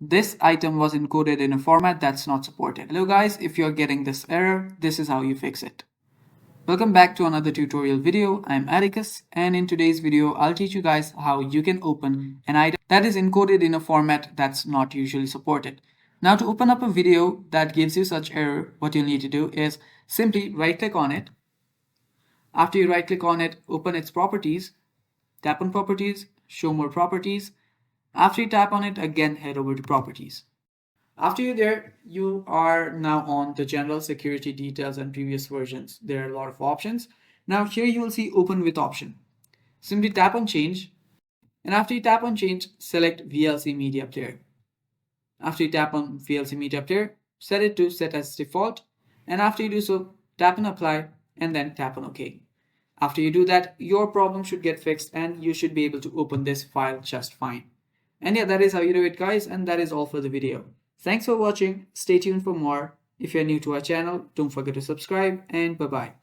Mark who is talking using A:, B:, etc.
A: this item was encoded in a format that's not supported. Hello guys, if you're getting this error, this is how you fix it. Welcome back to another tutorial video. I'm Atticus, and in today's video, I'll teach you guys how you can open an item that is encoded in a format that's not usually supported. Now, to open up a video that gives you such error, what you'll need to do is simply right-click on it. After you right-click on it, open its properties, tap on Properties, Show More Properties. After you tap on it, again head over to Properties. After you're there, you are now on the General Security Details and Previous Versions. There are a lot of options. Now here you will see Open With option. Simply tap on Change, and after you tap on Change, select VLC Media Player. After you tap on VLC Media Player, set it to Set as Default, and after you do so, tap on Apply and then tap on OK. After you do that, your problem should get fixed and you should be able to open this file just fine. And yeah, that is how you do it, guys, and that is all for the video. Thanks for watching. Stay tuned for more. If you're new to our channel, don't forget to subscribe, and bye-bye.